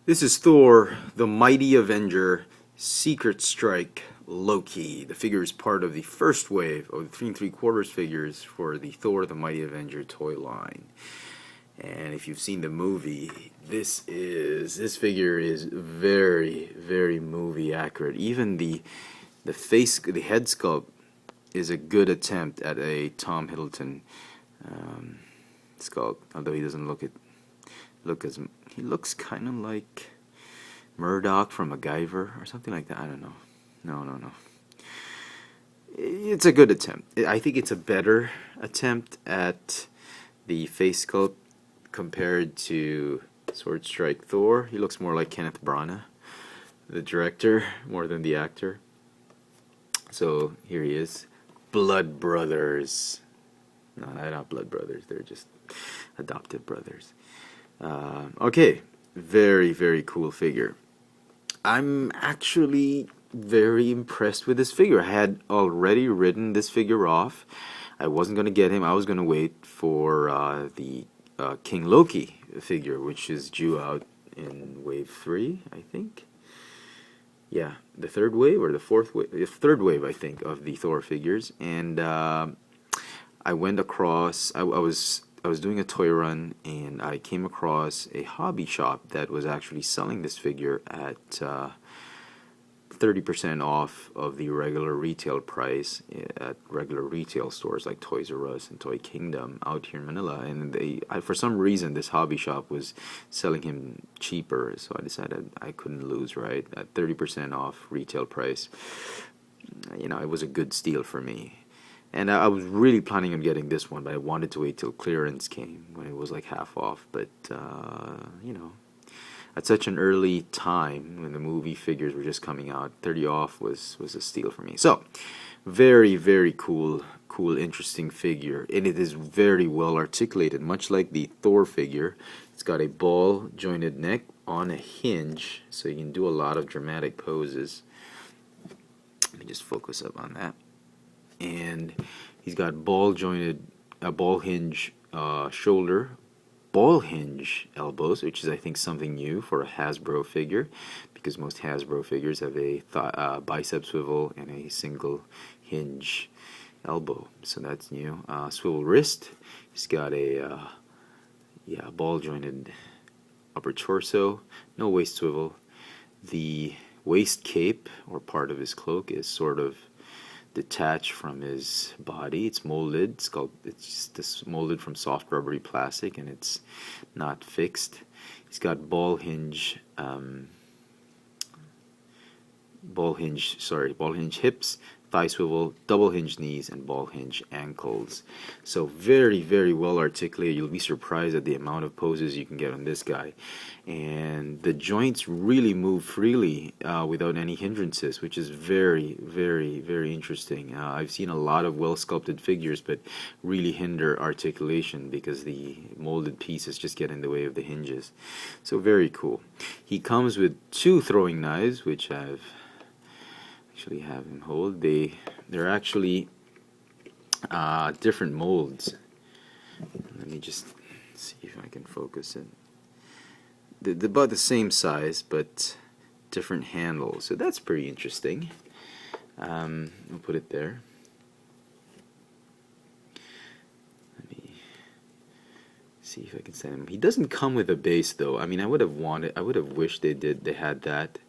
This is Thor, the Mighty Avenger, Secret Strike, Loki. The figure is part of the first wave of the 3 3/4 figures for the Thor, the Mighty Avenger toy line. And if you've seen the movie, this figure is very, very movie accurate. Even the head sculpt is a good attempt at a Tom Hiddleston sculpt, although he doesn't he looks kind of like Murdoch from MacGyver or something like that. I don't know. No. It's a good attempt. I think it's a better attempt at the face sculpt compared to Sword Strike Thor. He looks more like Kenneth Branagh, the director, more than the actor. So here he is. Blood brothers. No, they're not blood brothers. They're just adoptive brothers. Okay, very, very cool figure. I'm actually very impressed with this figure. I had already written this figure off. I wasn't going to get him. I was going to wait for the King Loki figure, which is due out in wave 3, I think. Yeah, the third wave or the fourth wave, the third wave, I think, of the Thor figures. And I went across. I was doing a toy run, and I came across a hobby shop that was actually selling this figure at 30% off of the regular retail price at regular retail stores like Toys R Us and Toy Kingdom out here in Manila. And for some reason, this hobby shop was selling him cheaper, so I decided I couldn't lose, right? At 30% off retail price, it was a good steal for me. And I was really planning on getting this one, but I wanted to wait till clearance came when it was like half off. But, at such an early time when the movie figures were just coming out, 30 off was a steal for me. So, very, very cool, interesting figure. And it is very well articulated, much like the Thor figure. It's got a ball jointed neck on a hinge, so you can do a lot of dramatic poses. Let me just focus up on that. And he's got ball hinge shoulder, ball hinge elbows, which is I think something new for a Hasbro figure, because most Hasbro figures have a bicep swivel and a single hinge elbow, so that's new. Swivel wrist. He's got a ball jointed upper torso, no waist swivel. The waist cape, or part of his cloak, is sort of detached from his body. It's molded. It's just molded from soft rubbery plastic, and it's not fixed. He's got ball hinge hips, thigh swivel, double hinge knees, and ball hinge ankles. So very, very well articulated. You'll be surprised at the amount of poses you can get on this guy. And the joints really move freely without any hindrances, which is very, very, very interesting. I've seen a lot of well-sculpted figures, but really hinder articulation because the molded pieces just get in the way of the hinges. So very cool. He comes with 2 throwing knives, which I've actually have him hold. They're actually different molds. Let me just see if I can focus it. They're about the same size, but different handles. So that's pretty interesting. I'll put it there. Let me see if I can send him. He doesn't come with a base, though. I mean, I would have wished they had that,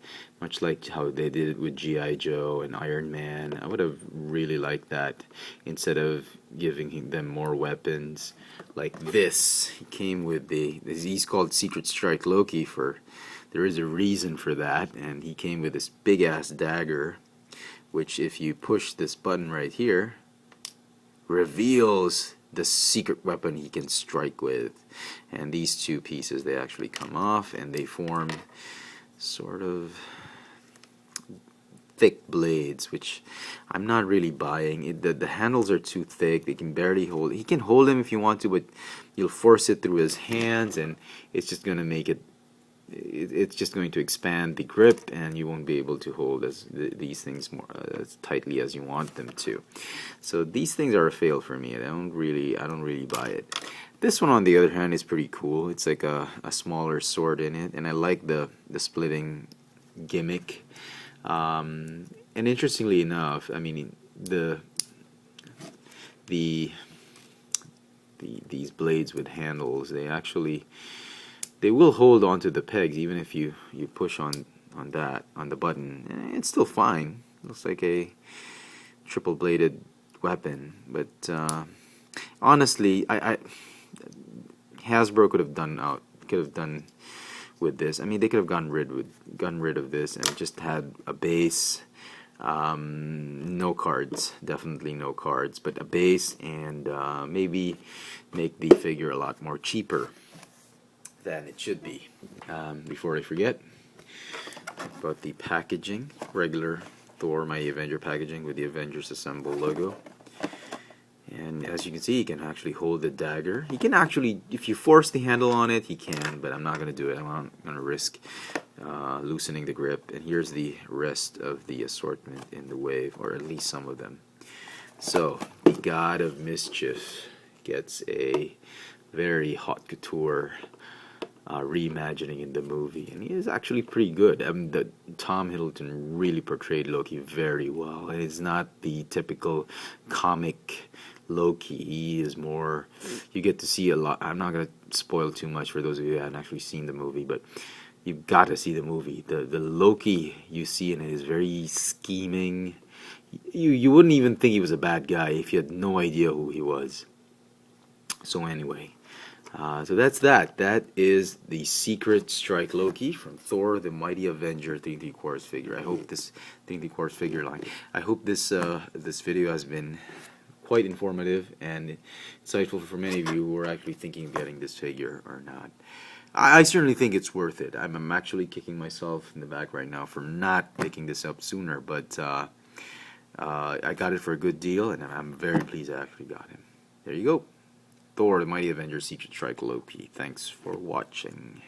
much like how they did it with G.I. Joe and Iron Man. I would have really liked that instead of giving them more weapons like this. He came with he's called Secret Strike Loki there is a reason for that, and he came with this big ass dagger, which if you push this button right here, reveals the secret weapon he can strike with. And these 2 pieces, they actually come off and they form sort of thick blades, which I'm not really buying. The handles are too thick. They can barely hold. He can hold them if you want to, but you'll force it through his hands, and it's just going to make it. It's just going to expand the grip, and you won't be able to hold these things more as tightly as you want them to. So these things are a fail for me. I don't really buy it. This one, on the other hand, is pretty cool. It's like a smaller sword in it, and I like the splitting gimmick. And interestingly enough, I mean the these blades with handles, they will hold onto the pegs even if you push on the button. It's still fine. Looks like a triple bladed weapon, but honestly, I Hasbro could have done with this. I mean, they could have gotten rid of this and just had a base. No cards, definitely no cards, but a base, and maybe make the figure a lot more cheaper than it should be. Before I forget about the packaging, regular Thor Mighty Avenger packaging with the Avengers Assemble logo. And as you can see, he can actually hold the dagger. He can actually, if you force the handle on it, he can, but I'm not going to do it. I'm not going to risk loosening the grip. And here's the rest of the assortment in the wave, or at least some of them. So, the God of Mischief gets a very haute couture reimagining in the movie, and he is actually pretty good. I mean, Tom Hiddleston really portrayed Loki very well, and it's not the typical comic Loki. He is more, you get to see a lot. I'm not going to spoil too much for those of you who haven't actually seen the movie, but you've got to see the movie. The Loki you see in it is very scheming. You wouldn't even think he was a bad guy if you had no idea who he was. So anyway, so that's that. That is the Secret Strike Loki from Thor, the Mighty Avenger 3/4 figure. I hope this 3/4 figure line. I hope this this video has been quite informative and insightful for many of you who are actually thinking of getting this figure or not. I certainly think it's worth it. I'm actually kicking myself in the back right now for not picking this up sooner, but I got it for a good deal, and I'm very pleased I actually got him. There you go. Thor, the Mighty Avenger, Secret Strike Loki. Thanks for watching.